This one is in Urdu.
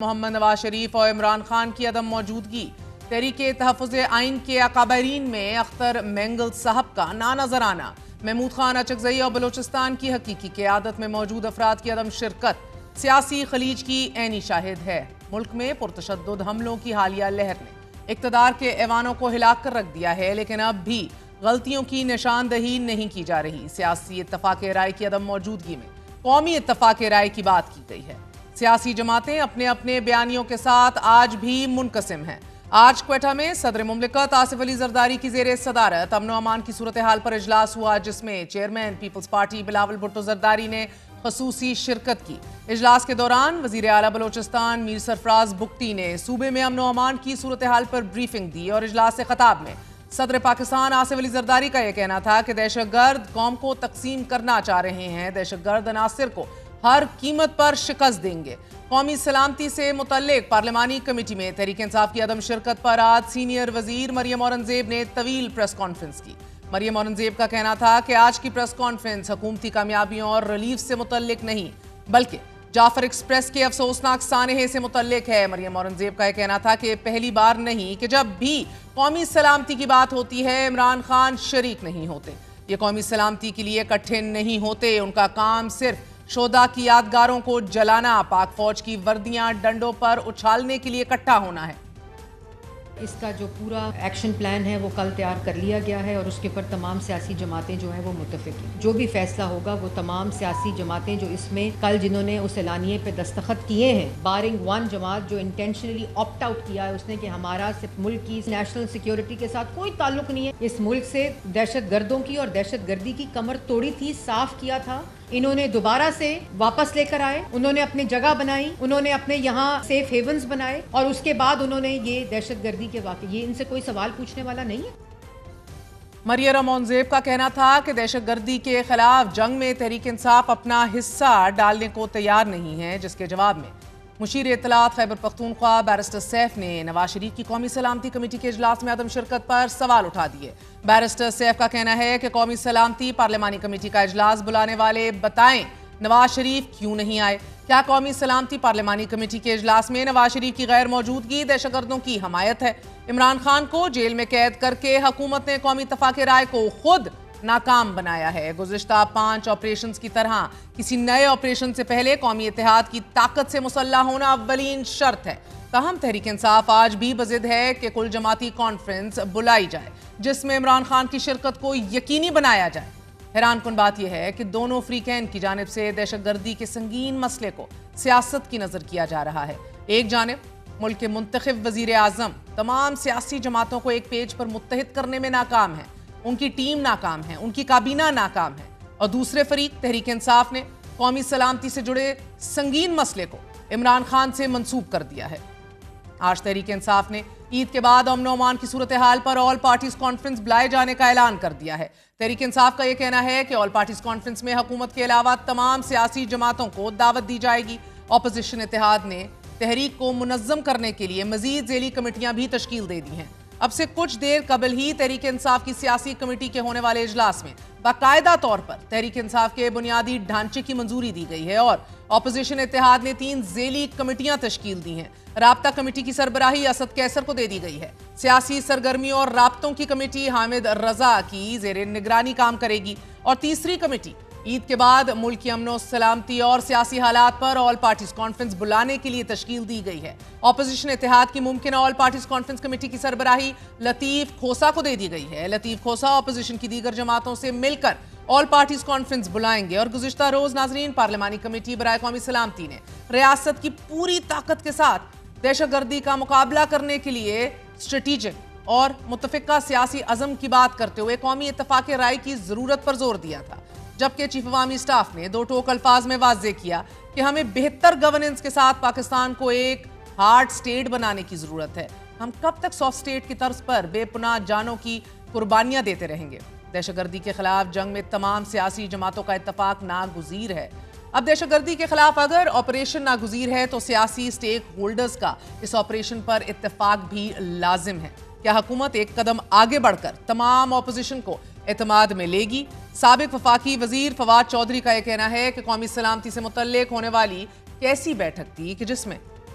محمد نواز شریف اور عمران خان کی عدم موجودگی۔ تحریک تحفظ آئین کے اکابرین میں اختر مینگل صاحب کا نہ نظر آنا، محمود خان اچکزئی اور بلوچستان کی حقیقی قیادت میں موجود افراد کی عدم شرکت سیاسی خلیج کی عینی شاہد ہے۔ ملک میں پرتشدد حملوں کی حالیہ لہر نے اقتدار کے ایوانوں کو ہلا کر رکھ دیا ہے، لیکن اب بھی غلطیوں کی نشاندہی نہیں کی جا رہی۔ سیاسی اتفاق رائے کی عدم موجودگی میں قومی اتفاق رائے کی بات کی گئی ہے۔ سیاسی جماعتیں اپنے اپنے بیانیوں کے ساتھ آج بھی منقسم ہیں۔ آج کوئٹہ میں صدر مملکت آصف علی زرداری کی زیر صدارت امن و امان کی صورتحال پر اجلاس ہوا، جس میں چیئرمین پیپلز پارٹی بلاول بھٹو زرداری نے خصوصی شرکت کی۔ اجلاس کے دوران وزیر اعلیٰ بلوچستان میر سرفراز بگٹی نے صوبے میں امن و امان کی صورتحال پر بریفنگ دی اور اجلاس سے خطاب میں صدر پاکستان آصف علی زرداری کا یہ کہنا تھا کہ دہشت گرد قوم کو تقسیم کرنا چاہ رہے ہیں، دہشت گرد عناصر کو ہر قیمت پر شکست دیں گے۔ قومی سلامتی سے متعلق پارلیمانی کمیٹی میں تحریک انصاف کی عدم شرکت پر آج سینئر وزیر مریم اورنگزیب نے طویل پریس کانفرنس کی۔ مریم اورنگزیب کا کہنا تھا کہ آج کی پریس کانفرنس حکومتی کامیابیوں اور ریلیف سے متعلق نہیں، بلکہ جعفر ایکسپریس کے افسوسناک سانحے سے متعلق ہے۔ مریم اورنگزیب کا یہ کہنا تھا کہ پہلی بار نہیں کہ جب بھی قومی سلامتی کی بات ہوتی ہے عمران خان شریک نہیں ہوتے۔ یہ قومی سلامتی کے لیے اکٹھے نہیں ہوتے، ان کا کام صرف شہداء کی یادگاروں کو جلانا، پاک فوج کی وردیاں ڈنڈوں پر اچھالنے کے لیے اکٹھا ہونا ہے۔ اس کا جو پورا ایکشن پلان ہے وہ کل تیار کر لیا گیا ہے اور اس کے پر تمام سیاسی جماعتیں جو ہیں وہ متفق ہیں۔ جو بھی فیصلہ ہوگا وہ تمام سیاسی جماعتیں جو اس میں کل جنہوں نے اس اعلانیے پہ دستخط کیے ہیں، بارنگ ون جماعت جو انٹینشنلی آپٹ آؤٹ کیا ہے، اس نے کہ ہمارا ملک کی نیشنل سیکیورٹی کے ساتھ کوئی تعلق نہیں ہے، اس ملک سے دہشت گردوں کی اور دہشت گردی کی کمر توڑی تھی، صاف کیا تھا، انہوں نے دوبارہ سے واپس لے کر آئے، انہوں نے اپنی جگہ بنائی، انہوں نے اپنے یہاں سیف ہیونز بنائے اور اس کے بعد انہوں نے یہ دہشت گردی کے واقعے، یہ ان سے کوئی سوال پوچھنے والا نہیں ہے۔ مریم اورنگزیب کا کہنا تھا کہ دہشت گردی کے خلاف جنگ میں تحریک انصاف اپنا حصہ ڈالنے کو تیار نہیں ہے، جس کے جواب میں مشیر اطلاعات خیبر پختونخوا بیرسٹر سیف نے نواز شریف کی قومی سلامتی کمیٹی کے اجلاس میں عدم شرکت پر سوال اٹھا دیے۔ بیرسٹر سیف کا کہنا ہے کہ قومی سلامتی پارلیمانی کمیٹی کا اجلاس بلانے والے بتائیں نواز شریف کیوں نہیں آئے؟ کیا قومی سلامتی پارلیمانی کمیٹی کے اجلاس میں نواز شریف کی غیر موجودگی دہشت گردوں کی حمایت ہے؟ عمران خان کو جیل میں قید کر کے حکومت نے قومی اتفاق رائے کو خود ناکام بنایا ہے۔ گزشتہ 5 آپریشنز کی طرح کسی نئے آپریشن سے پہلے قومی اتحاد کی طاقت سے مسلح ہونا اولین شرط ہے۔ تاہم تحریک انصاف آج بھی بضد ہے کہ کل جماعتی کانفرنس بلائی جائے، جس میں عمران خان کی شرکت کو یقینی بنایا جائے۔ حیران کن بات یہ ہے کہ دونوں فریقین کی جانب سے دہشت گردی کے سنگین مسئلے کو سیاست کی نظر کیا جا رہا ہے۔ ایک جانب ملک کے منتخب وزیر اعظم تمام سیاسی جماعتوں کو ایک پیج پر متحد کرنے میں ناکام ہے، ان کی ٹیم ناکام ہے، ان کی کابینہ ناکام ہے، اور دوسرے فریق تحریک انصاف نے قومی سلامتی سے جڑے سنگین مسئلے کو عمران خان سے منسوب کر دیا ہے۔ آج تحریک انصاف نے عید کے بعد امن و امان کی صورتحال پر آل پارٹیز کانفرنس بلائے جانے کا اعلان کر دیا ہے۔ تحریک انصاف کا یہ کہنا ہے کہ آل پارٹیز کانفرنس میں حکومت کے علاوہ تمام سیاسی جماعتوں کو دعوت دی جائے گی۔ اپوزیشن اتحاد نے تحریک کو منظم کرنے کے لیے مزید ذیلی کمیٹیاں بھی تشکیل دے دی ہیں۔ اب سے کچھ دیر قبل ہی تحریک انصاف کی سیاسی کمیٹی کے ہونے والے اجلاس میں باقاعدہ طور پر تحریک انصاف کے بنیادی ڈھانچے کی منظوری دی گئی ہے اور اپوزیشن اتحاد نے 3 ذیلی کمیٹیاں تشکیل دی ہیں۔ رابطہ کمیٹی کی سربراہی اسد کیسر کو دے دی گئی ہے۔ سیاسی سرگرمیوں اور رابطوں کی کمیٹی حامد رضا کی زیر نگرانی کام کرے گی، اور تیسری کمیٹی عید کے بعد ملک کی امن و سلامتی اور سیاسی حالات پر آل پارٹیز کانفرنس بلانے کے لیے تشکیل دی گئی ہے۔ اپوزیشن اتحاد کی ممکنہ آل پارٹیز کانفرنس کمیٹی کی سربراہی لطیف کھوسا کو دے دی گئی ہے۔ لطیف کھوسا اپوزیشن کی دیگر جماعتوں سے مل کر آل پارٹیز کانفرنس بلائیں گے، اور گزشتہ روز ناظرین پارلیمانی کمیٹی برائے قومی سلامتی نے ریاست کی پوری طاقت کے ساتھ دہشت گردی کا مقابلہ کرنے کے لیے اسٹریٹجک اور متفقہ سیاسی عزم کی بات کرتے ہوئے قومی اتفاق رائے کی ضرورت پر زور دیا تھا، جبکہ چیف عوامی اسٹاف نے 2 ٹوک الفاظ میں واضح کیا کہ ہمیں بہتر گورننس کے ساتھ پاکستان کو ایک ہارڈ سٹیٹ بنانے کی ضرورت ہے۔ ہم کب تک سافٹ سٹیٹ کی طرز پر بے پناہ جانوں کی قربانیاں دیتے رہیں گے؟ دہشت گردی کے خلاف جنگ میں تمام سیاسی جماعتوں کا اتفاق ناگزیر ہے۔ اب دہشت گردی کے خلاف اگر آپریشن ناگزیر ہے تو سیاسی سٹیک ہولڈرز کا اس آپریشن پر اتفاق بھی لازم ہے۔ کیا حکومت ایک قدم آگے بڑھ کر تمام اپوزیشن کو اعتماد میں لے گی؟ سابق وفاقی وزیر فواد چودھری کا یہ کہنا ہے کہ قومی سلامتی سے متعلق ہونے والی کیسی بیٹھک تھی کہ جس میں